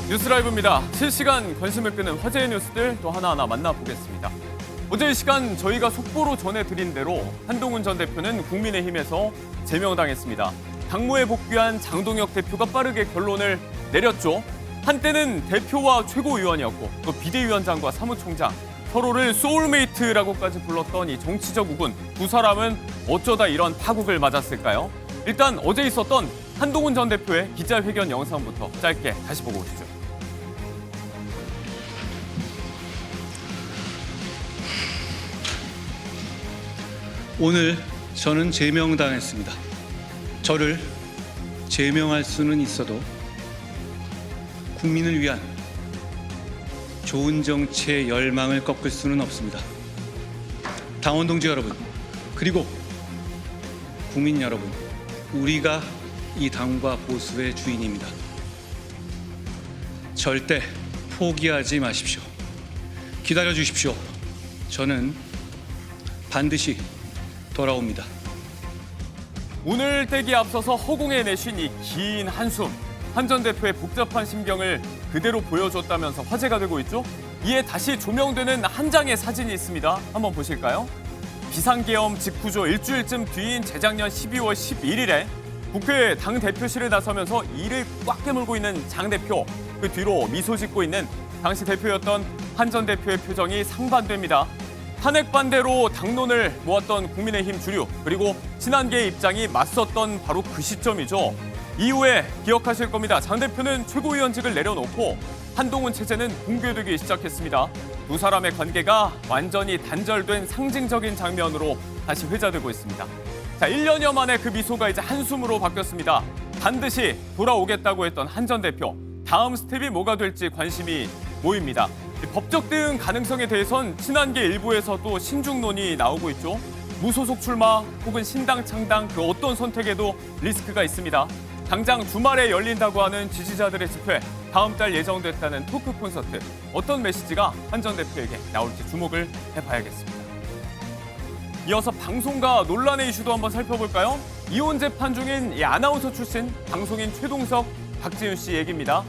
뉴스라이브입니다. 실시간 관심을 끄는 화제의 뉴스들 또 하나하나 만나보겠습니다. 어제 이 시간 저희가 속보로 전해드린 대로 한동훈 전 대표는 국민의힘에서 제명당했습니다. 당무에 복귀한 장동혁 대표가 빠르게 결론을 내렸죠. 한때는 대표와 최고위원이었고 또 비대위원장과 사무총장, 서로를 소울메이트라고까지 불렀던 이 정치적 우군, 두 사람은 어쩌다 이런 파국을 맞았을까요? 일단 어제 있었던 한동훈 전 대표의 기자회견 영상부터 짧게 다시 보고 오시죠. 오늘 저는 제명당했습니다. 저를 제명할 수는 있어도 국민을 위한 좋은 정치의 열망을 꺾을 수는 없습니다. 당원 동지 여러분, 그리고 국민 여러분, 우리가 이 당과 보수의 주인입니다. 절대 포기하지 마십시오. 기다려 주십시오. 저는 반드시 돌아옵니다. 오늘 떼기 앞서서 허공에 내쉰 이 긴 한숨. 한 전 대표의 복잡한 심경을 그대로 보여줬다면서 화제가 되고 있죠. 이에 다시 조명되는 한 장의 사진이 있습니다. 한번 보실까요? 비상계엄 직후죠. 일주일쯤 뒤인 재작년 12월 11일에 국회 당대표실에 나서면서 이를 꽉 깨물고 있는 장 대표. 그 뒤로 미소 짓고 있는 당시 대표였던 한 전 대표의 표정이 상반됩니다. 탄핵 반대로 당론을 모았던 국민의힘 주류, 그리고 친한계의 입장이 맞섰던 바로 그 시점이죠. 이후에 기억하실 겁니다. 장 대표는 최고위원직을 내려놓고 한동훈 체제는 붕괴되기 시작했습니다. 두 사람의 관계가 완전히 단절된 상징적인 장면으로 다시 회자되고 있습니다. 자, 1년여 만에 그 미소가 이제 한숨으로 바뀌었습니다. 반드시 돌아오겠다고 했던 한 전 대표. 다음 스텝이 뭐가 될지 관심이 모입니다. 법적 대응 가능성에 대해선 친한계 일부에서도 신중론이 나오고 있죠. 무소속 출마 혹은 신당 창당 그 어떤 선택에도 리스크가 있습니다. 당장 주말에 열린다고 하는 지지자들의 집회, 다음 달 예정됐다는 토크 콘서트. 어떤 메시지가 한 전 대표에게 나올지 주목을 해봐야겠습니다. 이어서 방송가 논란의 이슈도 한번 살펴볼까요? 이혼 재판 중인 이 아나운서 출신 방송인 최동석, 박지윤 씨 얘기입니다.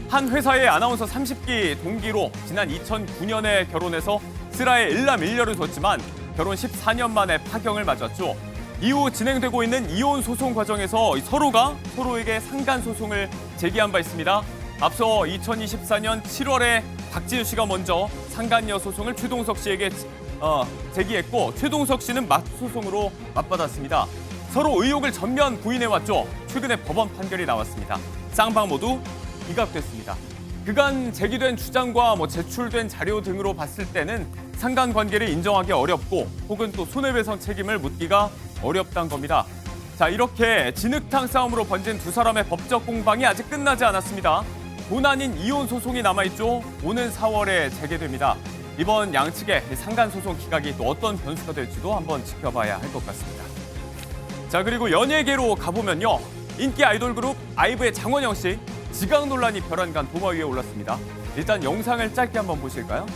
한 회사의 아나운서 30기 동기로 지난 2009년에 결혼해서 슬하에 일남일녀를 뒀지만 결혼 14년 만에 파경을 맞았죠. 이후 진행되고 있는 이혼 소송 과정에서 서로가 서로에게 상간 소송을 제기한 바 있습니다. 앞서 2024년 7월에 박지윤 씨가 먼저 상간녀 소송을 최동석 씨에게 제기했고 최동석 씨는 맞소송으로 맞받았습니다. 서로 의혹을 전면 부인해왔죠. 최근에 법원 판결이 나왔습니다. 쌍방 모두 기각됐습니다. 그간 제기된 주장과 제출된 자료 등으로 봤을 때는 상간관계를 인정하기 어렵고 혹은 또 손해배상 책임을 묻기가 어렵다는 겁니다. 자, 이렇게 진흙탕 싸움으로 번진 두 사람의 법적 공방이 아직 끝나지 않았습니다. 돈 아닌 이혼 소송이 남아있죠. 오는 4월에 재개됩니다. 이번 양측의 상간소송 기각이 또 어떤 변수가 될지도 한번 지켜봐야 할 것 같습니다. 자, 그리고 연예계로 가보면요. 인기 아이돌 그룹 아이브의 장원영 씨. 지각 논란이 벼랑간 도마 위에 올랐습니다. 일단 영상을 짧게 한번 보실까요?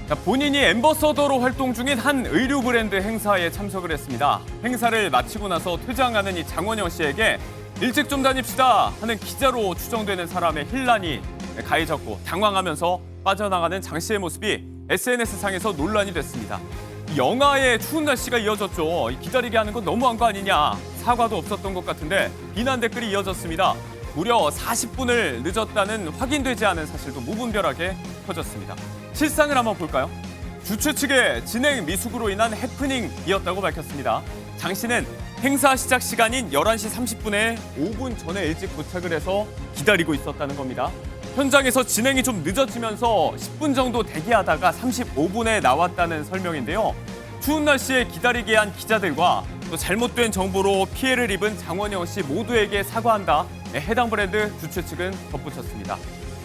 자, 본인이 앰버서더로 활동 중인 한 의류 브랜드 행사에 참석을 했습니다. 행사를 마치고 나서 퇴장하는 이 장원영 씨에게 일찍 좀 다닙시다 하는 기자로 추정되는 사람의 힐난이 가해졌고 당황하면서 빠져나가는 장 씨의 모습이 SNS상에서 논란이 됐습니다. 영하의 추운 날씨가 이어졌죠. 기다리게 하는 건 너무한 거 아니냐. 사과도 없었던 것 같은데 비난 댓글이 이어졌습니다. 무려 40분을 늦었다는 확인되지 않은 사실도 무분별하게 퍼졌습니다. 실상을 한번 볼까요? 주최 측의 진행 미숙으로 인한 해프닝이었다고 밝혔습니다. 장 씨는 행사 시작 시간인 11시 30분에 5분 전에 일찍 도착을 해서 기다리고 있었다는 겁니다. 현장에서 진행이 좀 늦어지면서 10분 정도 대기하다가 35분에 나왔다는 설명인데요. 추운 날씨에 기다리게 한 기자들과 또 잘못된 정보로 피해를 입은 장원영 씨 모두에게 사과한다. 해당 브랜드 주최 측은 덧붙였습니다.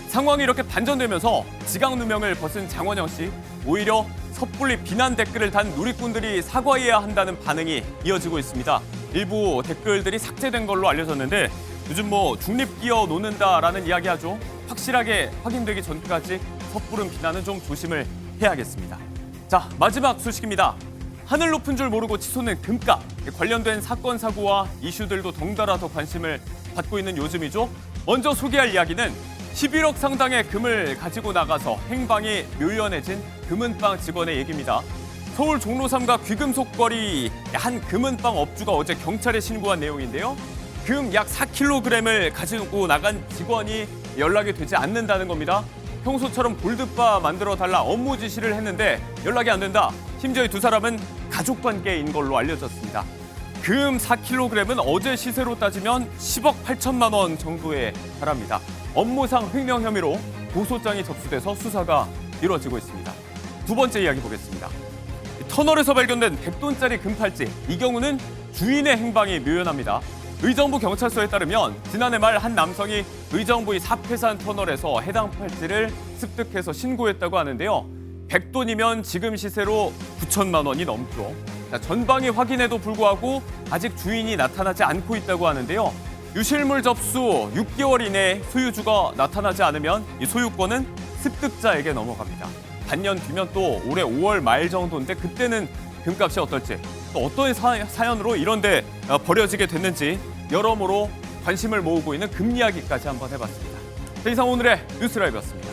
상황이 이렇게 반전되면서 지각 누명을 벗은 장원영 씨, 오히려 섣불리 비난 댓글을 단 누리꾼들이 사과해야 한다는 반응이 이어지고 있습니다. 일부 댓글들이 삭제된 걸로 요즘 중립 끼어 놓는다라는 이야기하죠. 확실하게 확인되기 전까지 섣부른 비난은 좀 조심을 해야겠습니다. 자, 마지막 소식입니다. 하늘 높은 줄 모르고 치솟는 금값. 관련된 사건, 사고와 이슈들도 덩달아 더 관심을 받고 있는 요즘이죠. 먼저 소개할 이야기는 11억 상당의 금을 가지고 나가서 행방이 묘연해진 금은방 직원의 얘기입니다. 서울 종로 3가 귀금속거리 한 금은방 업주가 어제 경찰에 신고한 내용인데요. 금 약 4kg을 가지고 나간 직원이 연락이 되지 않는다는 겁니다. 평소처럼 골드바 만들어달라 업무 지시를 했는데 연락이 안 된다. 심지어 이 두 사람은 가족관계인 걸로 알려졌습니다. 금 4kg은 어제 시세로 따지면 10억 8천만 원 정도에 달합니다. 업무상 횡령 혐의로 고소장이 접수돼서 수사가 이루어지고 있습니다. 두 번째 이야기 보겠습니다. 터널에서 발견된 100돈짜리 금팔찌. 이 경우는 주인의 행방이 묘연합니다. 의정부 경찰서에 따르면 지난해 말 한 남성이 의정부의 사패산 터널에서 해당 팔찌를 습득해서 신고했다고 하는데요. 100돈이면 지금 시세로 9천만 원이 넘죠. 전방위 확인에도 불구하고 아직 주인이 나타나지 않고 있다고 하는데요. 유실물 접수 6개월 이내에 소유주가 나타나지 않으면 이 소유권은 습득자에게 넘어갑니다. 반년 뒤면 또 올해 5월 말 정도인데 그때는 금값이 어떨지, 또 어떤 사연으로 이런 데 버려지게 됐는지 여러모로 관심을 모으고 있는 금 이야기까지 한번 해봤습니다. 이상 오늘의 뉴스라이브였습니다.